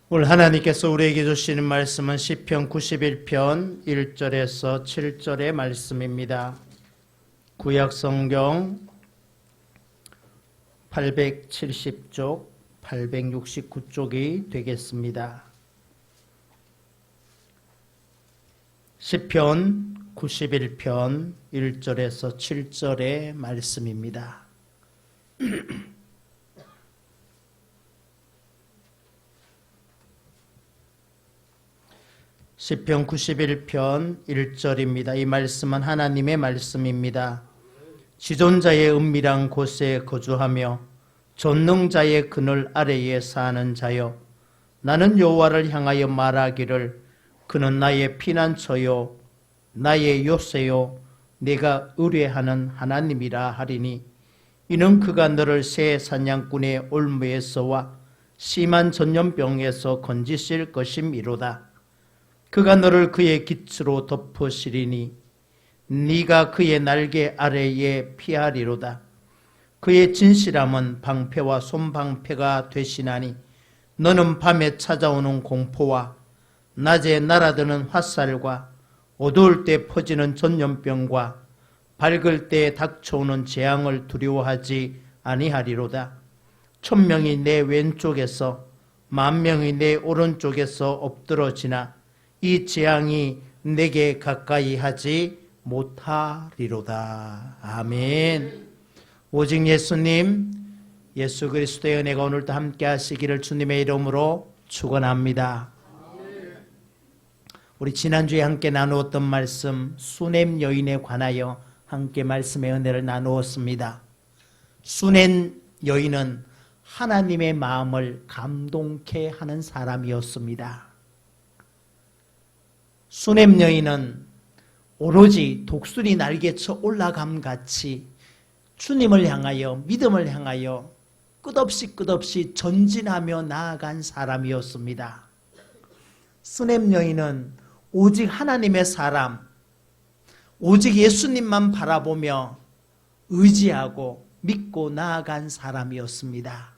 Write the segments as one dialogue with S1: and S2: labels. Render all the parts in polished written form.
S1: 오늘 하나님께서 우리에게 주시는 말씀은 시편 91편 1절에서 7절의 말씀입니다. 구약성경 870쪽, 869쪽이 되겠습니다. 시편 91편 1절에서 7절의 말씀입니다. 시편 91편 1절입니다. 이 말씀은 하나님의 말씀입니다. 지존자의 은밀한 곳에 거주하며 전능자의 그늘 아래에 사는 자여, 나는 여호와를 향하여 말하기를 그는 나의 피난처요 나의 요새요 내가 의뢰하는 하나님이라 하리니, 이는 그가 너를 새 사냥꾼의 올무에서와 심한 전염병에서 건지실 것임이로다. 그가 너를 그의 깃으로 덮으시리니 네가 그의 날개 아래에 피하리로다. 그의 진실함은 방패와 손방패가 되시나니, 너는 밤에 찾아오는 공포와 낮에 날아드는 화살과 어두울 때 퍼지는 전염병과 밝을 때 닥쳐오는 재앙을 두려워하지 아니하리로다. 1000명이 내 왼쪽에서 10,000명이 내 오른쪽에서 엎드러지나 이 재앙이 내게 가까이 하지 못하리로다. 아멘. 오직 예수님, 예수 그리스도의 은혜가 오늘도 함께 하시기를 주님의 이름으로 축원합니다. 우리 지난주에 함께 나누었던 말씀, 수넴 여인에 관하여 함께 말씀의 은혜를 나누었습니다. 수넴 여인은 하나님의 마음을 감동케 하는 사람이었습니다. 수넴 여인은 오로지 독수리 날개쳐 올라감 같이 주님을 향하여, 믿음을 향하여 끝없이 전진하며 나아간 사람이었습니다. 수넴 여인은 오직 하나님의 사람, 오직 예수님만 바라보며 의지하고 믿고 나아간 사람이었습니다.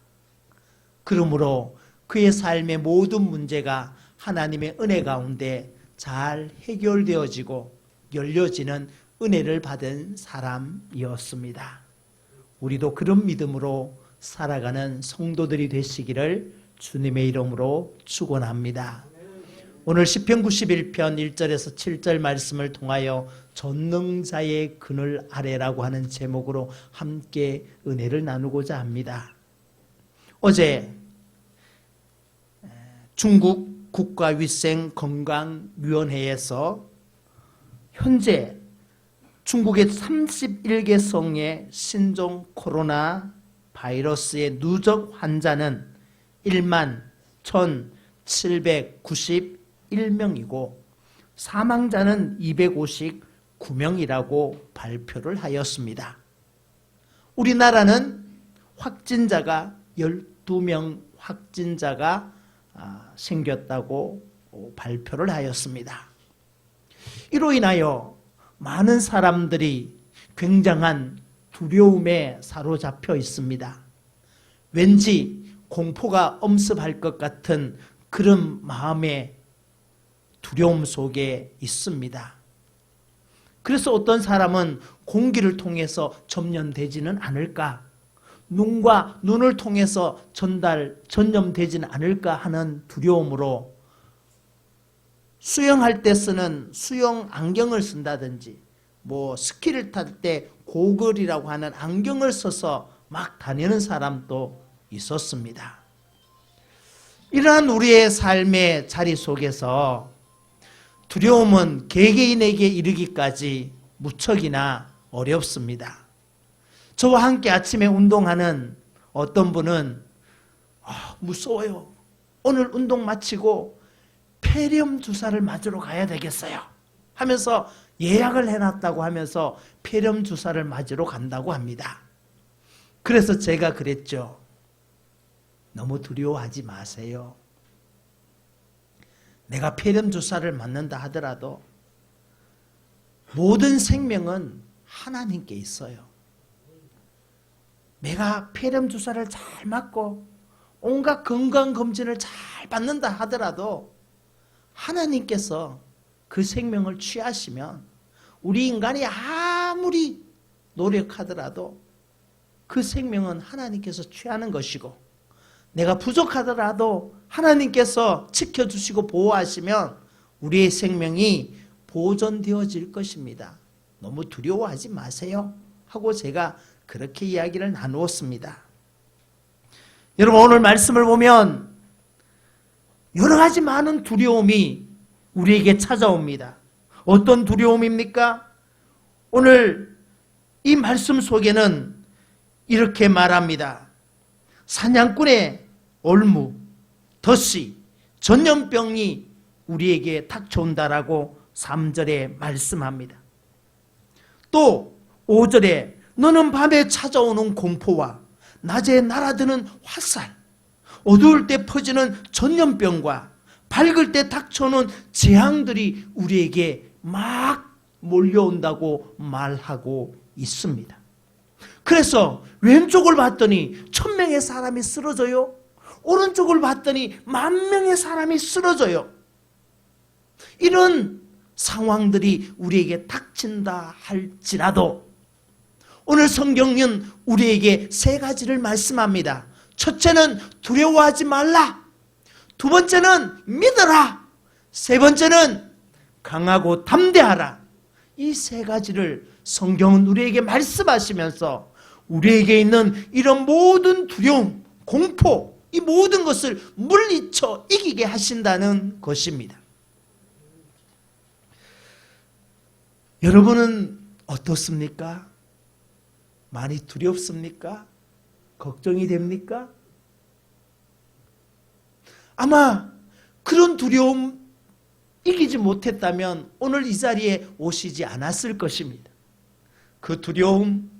S1: 그러므로 그의 삶의 모든 문제가 하나님의 은혜 가운데 잘 해결되어지고 열려지는 은혜를 받은 사람이었습니다. 우리도 그런 믿음으로 살아가는 성도들이 되시기를 주님의 이름으로 축원합니다. 오늘 시편 91편 1절에서 7절 말씀을 통하여 전능자의 그늘 아래라고 하는 제목으로 함께 은혜를 나누고자 합니다. 어제 중국 국가위생건강위원회에서 현재 중국의 31개 성의 신종 코로나 바이러스의 누적 환자는 1만 1,791명이고 사망자는 259명이라고 발표를 하였습니다. 우리나라는 확진자가 12명 확진자가 생겼다고 발표를 하였습니다. 이로 인하여 많은 사람들이 굉장한 두려움에 사로잡혀 있습니다. 왠지 공포가 엄습할 것 같은 그런 마음의 두려움 속에 있습니다. 그래서 어떤 사람은 공기를 통해서 전염되지는 않을까, 눈과 눈을 통해서 전염되지는 않을까 하는 두려움으로 수영할 때 쓰는 수영 안경을 쓴다든지, 스키를 탈 때 고글이라고 하는 안경을 써서 막 다니는 사람도 있었습니다. 이러한 우리의 삶의 자리 속에서 두려움은 개개인에게 이르기까지 무척이나 어렵습니다. 저와 함께 아침에 운동하는 어떤 분은 무서워요. 오늘 운동 마치고 폐렴 주사를 맞으러 가야 되겠어요 하면서 예약을 해놨다고 하면서 폐렴 주사를 맞으러 간다고 합니다. 그래서 제가 그랬죠. 너무 두려워하지 마세요. 내가 폐렴 주사를 맞는다 하더라도 모든 생명은 하나님께 있어요. 내가 폐렴 주사를 잘 맞고 온갖 건강검진을 잘 받는다 하더라도 하나님께서 그 생명을 취하시면 우리 인간이 아무리 노력하더라도 그 생명은 하나님께서 취하는 것이고, 내가 부족하더라도 하나님께서 지켜주시고 보호하시면 우리의 생명이 보존되어질 것입니다. 너무 두려워하지 마세요 하고 제가 그렇게 이야기를 나누었습니다. 여러분, 오늘 말씀을 보면 여러 가지 많은 두려움이 우리에게 찾아옵니다. 어떤 두려움입니까? 오늘 이 말씀 속에는 이렇게 말합니다. 사냥꾼의 올무, 덫이, 전염병이 우리에게 닥쳐온다라고 3절에 말씀합니다. 또 5절에 너는 밤에 찾아오는 공포와 낮에 날아드는 화살, 어두울 때 퍼지는 전염병과 밝을 때 닥쳐오는 재앙들이 우리에게 막 몰려온다고 말하고 있습니다. 그래서 왼쪽을 봤더니 1000명의 사람이 쓰러져요. 오른쪽을 봤더니 10,000명의 사람이 쓰러져요. 이런 상황들이 우리에게 닥친다 할지라도 오늘 성경은 우리에게 3가지를 말씀합니다. 첫째는 두려워하지 말라. 두 번째는 믿어라. 세 번째는 강하고 담대하라. 이 3가지를 성경은 우리에게 말씀하시면서 우리에게 있는 이런 모든 두려움, 공포, 이 모든 것을 물리쳐 이기게 하신다는 것입니다. 여러분은 어떻습니까? 많이 두렵습니까? 걱정이 됩니까? 아마 그런 두려움 이기지 못했다면 오늘 이 자리에 오시지 않았을 것입니다. 그 두려움,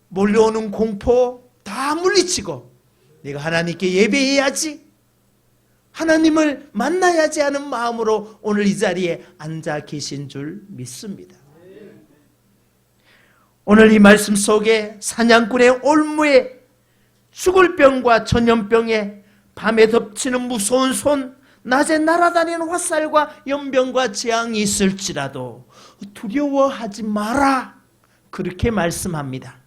S1: 몰려오는 공포 다 물리치고 내가 하나님께 예배해야지, 하나님을 만나야지 하는 마음으로 오늘 이 자리에 앉아 계신 줄 믿습니다. 오늘 이 말씀 속에 사냥꾼의 올무에, 죽을 병과 전염병에, 밤에 덮치는 무서운 손, 낮에 날아다니는 화살과 연병과 재앙이 있을지라도 두려워하지 마라, 그렇게 말씀합니다.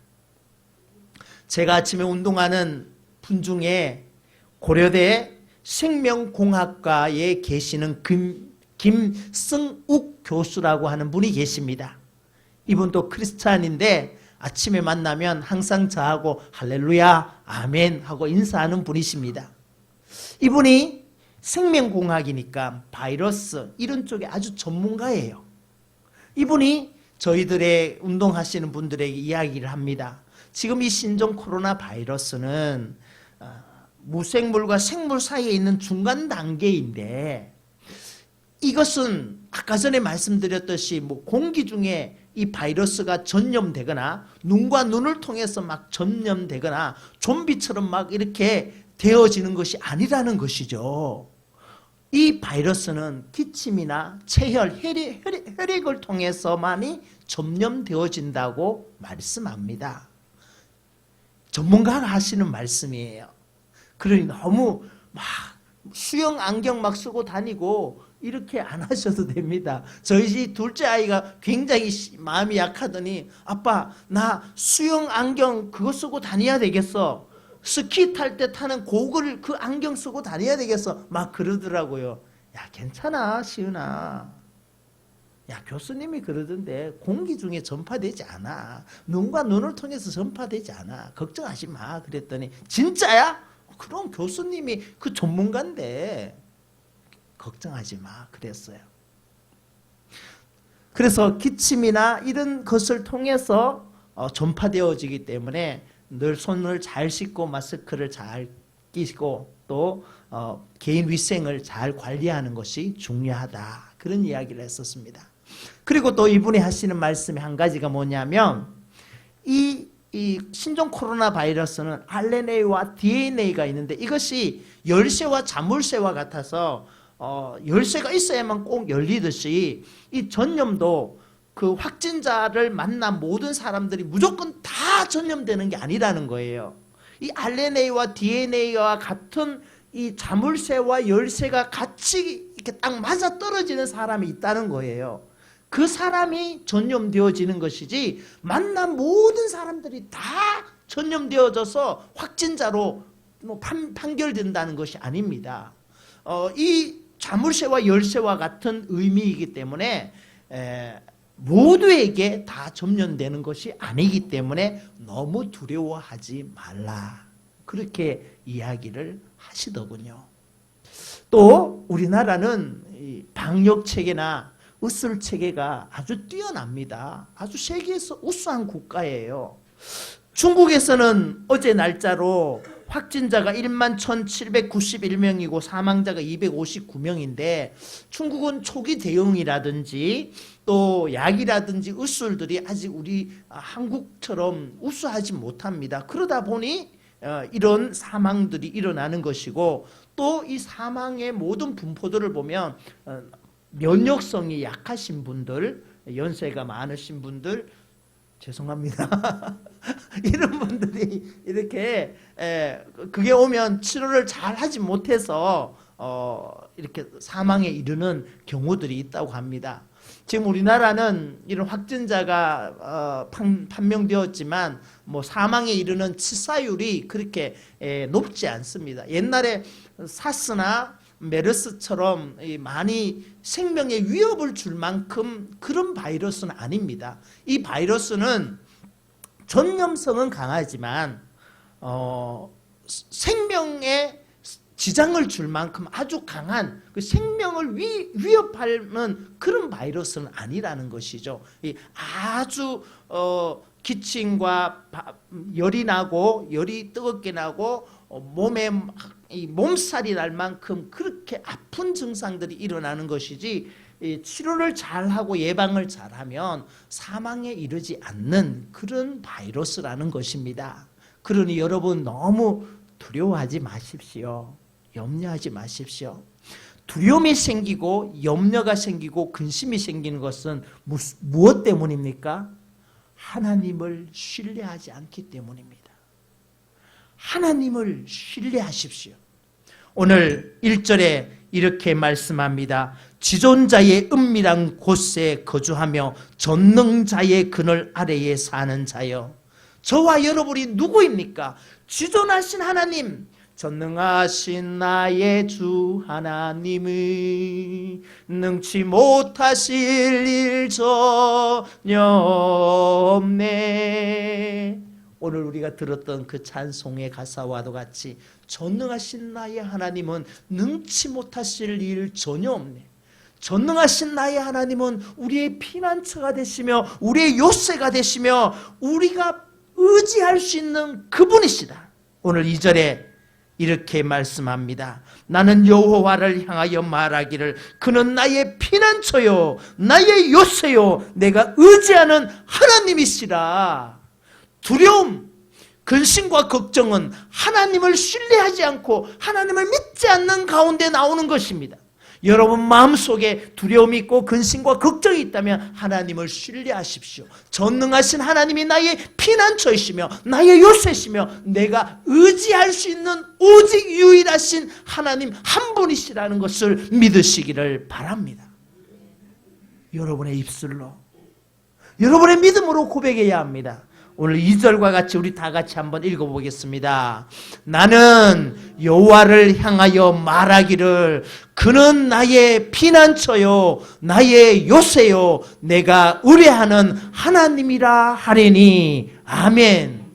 S1: 제가 아침에 운동하는 분 중에 고려대 생명공학과에 계시는 김승욱 교수라고 하는 분이 계십니다. 이분도 크리스찬인데 아침에 만나면 항상 저하고 할렐루야, 아멘 하고 인사하는 분이십니다. 이분이 생명공학이니까 바이러스 이런 쪽에 아주 전문가예요. 이분이 저희들의 운동하시는 분들에게 이야기를 합니다. 지금 이 신종 코로나 바이러스는 무생물과 생물 사이에 있는 중간 단계인데, 이것은 아까 전에 말씀드렸듯이 공기 중에 이 바이러스가 전염되거나 눈과 눈을 통해서 막 전염되거나 좀비처럼 막 이렇게 되어지는 것이 아니라는 것이죠. 이 바이러스는 기침이나 체혈, 혈액을 통해서만이 전염되어진다고 말씀합니다. 전문가가 하시는 말씀이에요. 그러니 너무 막 수영 안경 막 쓰고 다니고 이렇게 안 하셔도 됩니다. 저희 집 둘째 아이가 굉장히 마음이 약하더니 아빠 나 수영 안경 그거 쓰고 다녀야 되겠어. 스키 탈 때 타는 고글 그 안경 쓰고 다녀야 되겠어. 막 그러더라고요. 야 괜찮아 시은아. 야 교수님이 그러던데 공기 중에 전파되지 않아. 눈과 눈을 통해서 전파되지 않아. 걱정하지 마. 그랬더니 진짜야? 그럼 교수님이 그 전문가인데 걱정하지 마 그랬어요. 그래서 기침이나 이런 것을 통해서 전파되어지기 때문에 늘 손을 잘 씻고 마스크를 잘 끼고 또 개인 위생을 잘 관리하는 것이 중요하다, 그런 이야기를 했었습니다. 그리고 또 이분이 하시는 말씀이 한 가지가 뭐냐면 이 신종 코로나 바이러스는 RNA와 DNA가 있는데 이것이 열쇠와 자물쇠와 같아서 열쇠가 있어야만 꼭 열리듯이 이 전염도 그 확진자를 만난 모든 사람들이 무조건 다 전염되는 게 아니라는 거예요. 이 RNA와 DNA와 같은 이 자물쇠와 열쇠가 같이 이렇게 딱 맞아 떨어지는 사람이 있다는 거예요. 그 사람이 전염되어지는 것이지 만난 모든 사람들이 다 전염되어져서 확진자로 판결된다는 것이 아닙니다. 이 자물쇠와 열쇠와 같은 의미이기 때문에 모두에게 다 전염되는 것이 아니기 때문에 너무 두려워하지 말라. 그렇게 이야기를 하시더군요. 또 우리나라는 방역체계나 의술체계가 아주 뛰어납니다. 아주 세계에서 우수한 국가예요. 중국에서는 어제 날짜로 확진자가 1만 1,791명이고 사망자가 259명인데 중국은 초기 대응이라든지 또 약이라든지 의술들이 아직 우리 한국처럼 우수하지 못합니다. 그러다 보니 이런 사망들이 일어나는 것이고 또 이 사망의 모든 분포들을 보면 면역성이 약하신 분들, 연세가 많으신 분들, 죄송합니다. 이런 분들이 이렇게 그게 오면 치료를 잘 하지 못해서 이렇게 사망에 이르는 경우들이 있다고 합니다. 지금 우리나라는 이런 확진자가 판명되었지만 사망에 이르는 치사율이 그렇게 높지 않습니다. 옛날에 사스나 메르스처럼 많이 생명에 위협을 줄 만큼 그런 바이러스는 아닙니다. 이 바이러스는 전염성은 강하지만 생명에 지장을 줄 만큼 아주 강한 그 생명을 위협하는 그런 바이러스는 아니라는 것이죠. 아주 기침과 열이 나고 열이 뜨겁게 나고 몸에 몸살이 날 만큼 그렇게 아픈 증상들이 일어나는 것이지 치료를 잘하고 예방을 잘하면 사망에 이르지 않는 그런 바이러스라는 것입니다. 그러니 여러분 너무 두려워하지 마십시오. 염려하지 마십시오. 두려움이 생기고 염려가 생기고 근심이 생기는 것은 무엇 때문입니까? 하나님을 신뢰하지 않기 때문입니다. 하나님을 신뢰하십시오. 오늘 1절에 이렇게 말씀합니다. 지존자의 은밀한 곳에 거주하며 전능자의 그늘 아래에 사는 자여. 저와 여러분이 누구입니까? 지존하신 하나님, 전능하신 나의 주 하나님의 능치 못하실 일 전혀 없네. 오늘 우리가 들었던 그 찬송의 가사와도 같이 전능하신 나의 하나님은 능치 못하실 일 전혀 없네. 전능하신 나의 하나님은 우리의 피난처가 되시며 우리의 요새가 되시며 우리가 의지할 수 있는 그분이시다. 오늘 2절에 이렇게 말씀합니다. 나는 여호와를 향하여 말하기를 그는 나의 피난처요 나의 요새요 내가 의지하는 하나님이시라. 두려움, 근심과 걱정은 하나님을 신뢰하지 않고 하나님을 믿지 않는 가운데 나오는 것입니다. 여러분 마음속에 두려움이 있고 근심과 걱정이 있다면 하나님을 신뢰하십시오. 전능하신 하나님이 나의 피난처이시며 나의 요새시며 내가 의지할 수 있는 오직 유일하신 하나님 한 분이시라는 것을 믿으시기를 바랍니다. 여러분의 입술로, 여러분의 믿음으로 고백해야 합니다. 오늘 2절과 같이 우리 다 같이 한번 읽어보겠습니다. 나는 여호와를 향하여 말하기를 그는 나의 피난처요 나의 요새요 내가 의뢰하는 하나님이라 하리니. 아멘.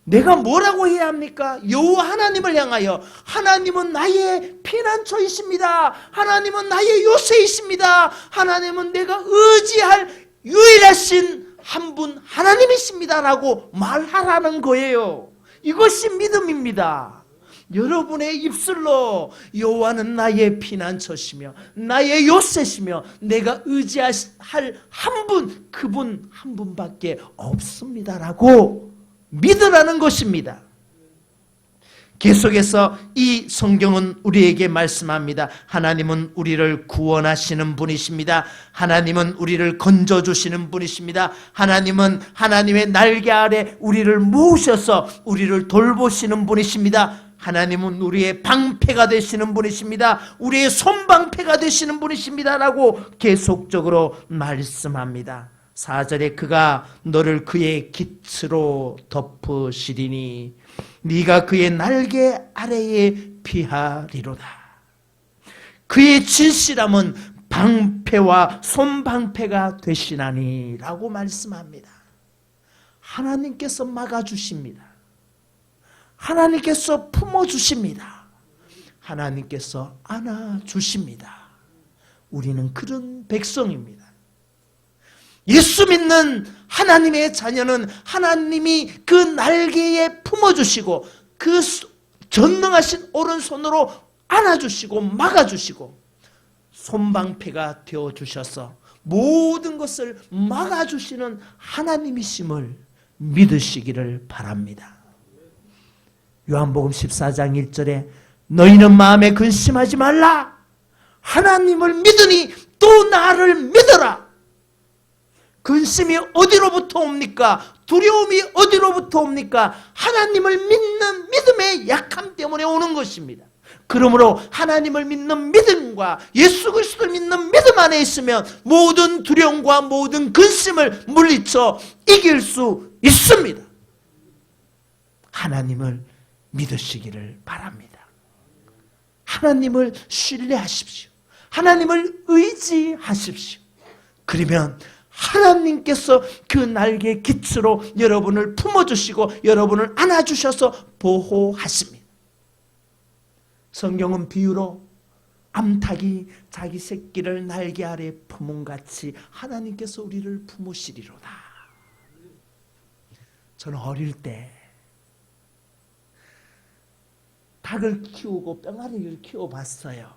S1: 내가 뭐라고 해야 합니까? 여호와 하나님을 향하여 하나님은 나의 피난처이십니다. 하나님은 나의 요새이십니다. 하나님은 내가 의지할 유일하신 한 분 하나님이십니다라고 말하라는 거예요. 이것이 믿음입니다. 여러분의 입술로 여호와는 나의 피난처시며 나의 요새시며 내가 의지할 한 분, 그분 한 분밖에 없습니다라고 믿으라는 것입니다. 계속해서 이 성경은 우리에게 말씀합니다. 하나님은 우리를 구원하시는 분이십니다. 하나님은 우리를 건져주시는 분이십니다. 하나님은 하나님의 날개 아래 우리를 모으셔서 우리를 돌보시는 분이십니다. 하나님은 우리의 방패가 되시는 분이십니다. 우리의 손방패가 되시는 분이십니다 라고 계속적으로 말씀합니다. 4절에 그가 너를 그의 깃으로 덮으시리니 네가 그의 날개 아래에 피하리로다. 그의 진실함은 방패와 손방패가 되시나니 라고 말씀합니다. 하나님께서 막아주십니다. 하나님께서 품어주십니다. 하나님께서 안아주십니다. 우리는 그런 백성입니다. 예수 믿는 하나님의 자녀는 하나님이 그 날개에 품어주시고 그 전능하신 오른손으로 안아주시고 막아주시고 손방패가 되어주셔서 모든 것을 막아주시는 하나님이심을 믿으시기를 바랍니다. 요한복음 14장 1절에 너희는 마음에 근심하지 말라. 하나님을 믿으니 또 나를 믿어라. 근심이 어디로부터 옵니까? 두려움이 어디로부터 옵니까? 하나님을 믿는 믿음의 약함 때문에 오는 것입니다. 그러므로 하나님을 믿는 믿음과 예수 그리스도를 믿는 믿음 안에 있으면 모든 두려움과 모든 근심을 물리쳐 이길 수 있습니다. 하나님을 믿으시기를 바랍니다. 하나님을 신뢰하십시오. 하나님을 의지하십시오. 그러면 하나님께서 그 날개 깃으로 여러분을 품어주시고 여러분을 안아주셔서 보호하십니다. 성경은 비유로 암탉이 자기 새끼를 날개 아래 품음같이 하나님께서 우리를 품으시리로다. 저는 어릴 때 닭을 키우고 뿅아리를 키워봤어요.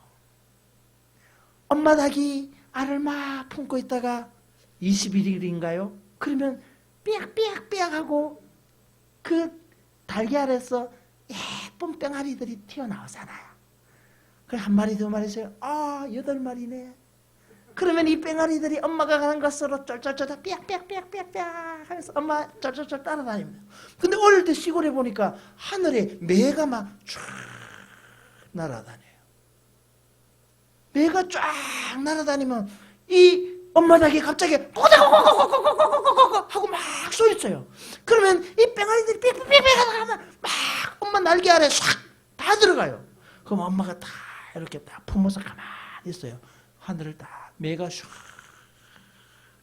S1: 엄마 닭이 알을 막 품고 있다가 21일인가요? 그러면 삐약삐약삐약 하고 그 달걀에서 예쁜 뿅아리들이 튀어나오잖아요. 그래 한 마리 두 마리씩 8마리네. 그러면 이 뺑아리들이 엄마가 가는 것으로 쫄쫄쫄 삐약삐약삐약삐약 하면서 엄마 쫄쫄쫄 따라다닙니다. 근데 어릴 때 시골에 보니까 하늘에 매가 막 쫙 날아다녀요. 매가 쫙 날아다니면 이 엄마 닭이 갑자기 꼬꼬꼬꼬꼬꼬꼬꼬꼬 하고 막 쏘있어요. 그러면 이 뺑아리들이 삐삐삐삐 하다가 막 엄마 날개 아래 싹 다 들어가요. 그럼 엄마가 다 이렇게 딱 품어서 가만히 있어요. 하늘을 딱 매가 슉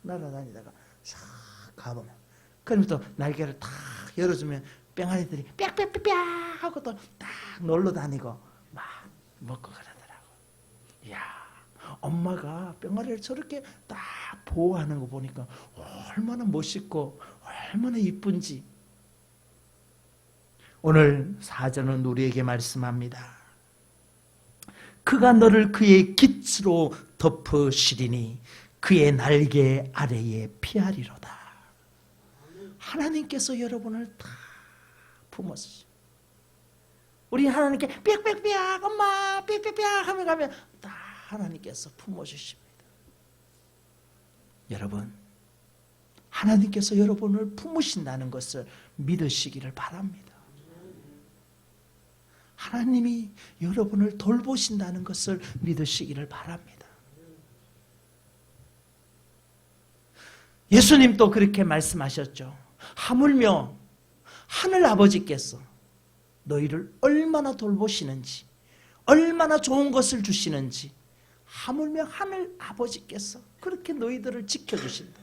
S1: 날아다니다가 싹 가보면 그러면 또 날개를 탁 열어주면 뺑아리들이 빽빽빽빽 하고 또 딱 놀러 다니고 막 먹고 그러더라고. 이야, 엄마가 뺑아리를 저렇게 딱 보호하는 거 보니까 얼마나 멋있고 얼마나 이쁜지. 오늘 사전은 우리에게 말씀합니다. 그가 너를 그의 깃으로 덮으시리니 그의 날개 아래에 피하리로다. 하나님께서 여러분을 다 품었어요. 우리 하나님께 빽빽빽 엄마 빽빽빽 하면 가면 다 하나님께서 품어주십니다. 여러분, 하나님께서 여러분을 품으신다는 것을 믿으시기를 바랍니다. 하나님이 여러분을 돌보신다는 것을 믿으시기를 바랍니다. 예수님도 그렇게 말씀하셨죠. 하물며 하늘 아버지께서 너희를 얼마나 돌보시는지, 얼마나 좋은 것을 주시는지, 하물며 하늘 아버지께서 그렇게 너희들을 지켜주신다.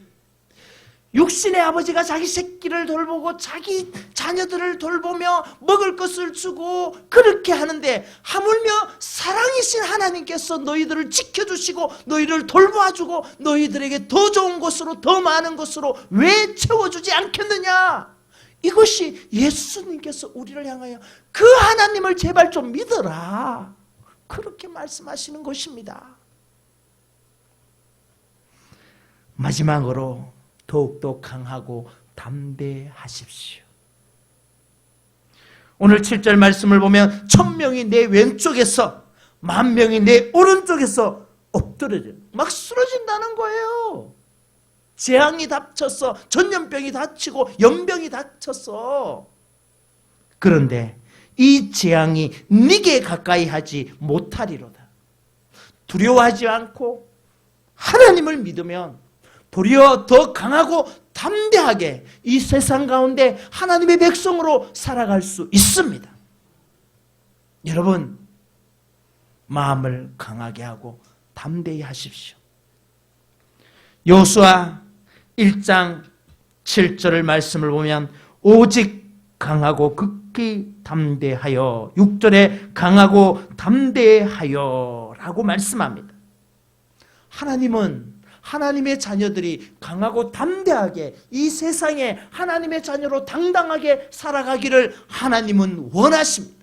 S1: 육신의 아버지가 자기 새끼를 돌보고 자기 자녀들을 돌보며 먹을 것을 주고 그렇게 하는데, 하물며 사랑이신 하나님께서 너희들을 지켜주시고 너희를 돌봐주고 너희들에게 더 좋은 것으로 더 많은 것으로 왜 채워주지 않겠느냐. 이것이 예수님께서 우리를 향하여 그 하나님을 제발 좀 믿어라, 그렇게 말씀하시는 것입니다. 마지막으로 더욱더 강하고 담대하십시오. 오늘 7절 말씀을 보면 1000명이 내 왼쪽에서 10,000명이 내 오른쪽에서 엎드려져 막 쓰러진다는 거예요. 재앙이 닥쳤어. 전염병이 닥치고 연병이 닥쳤어. 그런데 이 재앙이 네게 가까이 하지 못하리로다. 두려워하지 않고 하나님을 믿으면 도리어 더 강하고 담대하게 이 세상 가운데 하나님의 백성으로 살아갈 수 있습니다. 여러분, 마음을 강하게 하고 담대히 하십시오. 여호수아 1장 7절의 말씀을 보면 오직 강하고 극히 담대하여, 6절에 강하고 담대하여 라고 말씀합니다. 하나님은 하나님의 자녀들이 강하고 담대하게 이 세상에 하나님의 자녀로 당당하게 살아가기를 하나님은 원하십니다.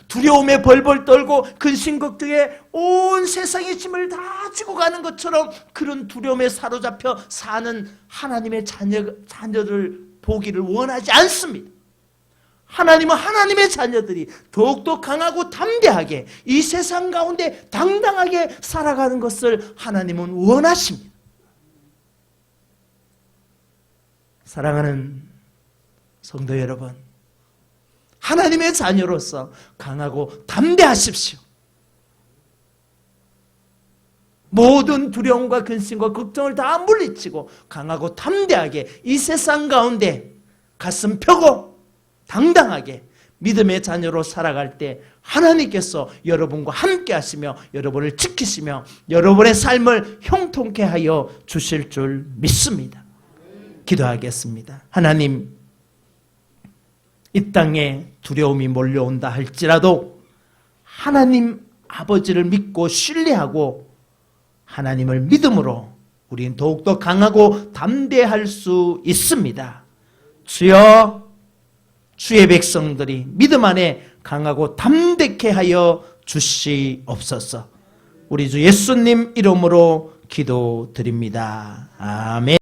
S1: 두려움에 벌벌 떨고 근심 걱정에 온 세상의 짐을 다 지고 가는 것처럼 그런 두려움에 사로잡혀 사는 하나님의 자녀들 보기를 원하지 않습니다. 하나님은 하나님의 자녀들이 더욱더 강하고 담대하게 이 세상 가운데 당당하게 살아가는 것을 하나님은 원하십니다. 사랑하는 성도 여러분, 하나님의 자녀로서 강하고 담대하십시오. 모든 두려움과 근심과 걱정을 다 물리치고 강하고 담대하게 이 세상 가운데 가슴 펴고 당당하게 믿음의 자녀로 살아갈 때 하나님께서 여러분과 함께 하시며 여러분을 지키시며 여러분의 삶을 형통케 하여 주실 줄 믿습니다. 기도하겠습니다. 하나님, 이 땅에 두려움이 몰려온다 할지라도 하나님 아버지를 믿고 신뢰하고 하나님을 믿음으로 우리는 더욱더 강하고 담대할 수 있습니다. 주여, 주의 백성들이 믿음 안에 강하고 담대케 하여 주시옵소서. 우리 주 예수님 이름으로 기도드립니다. 아멘.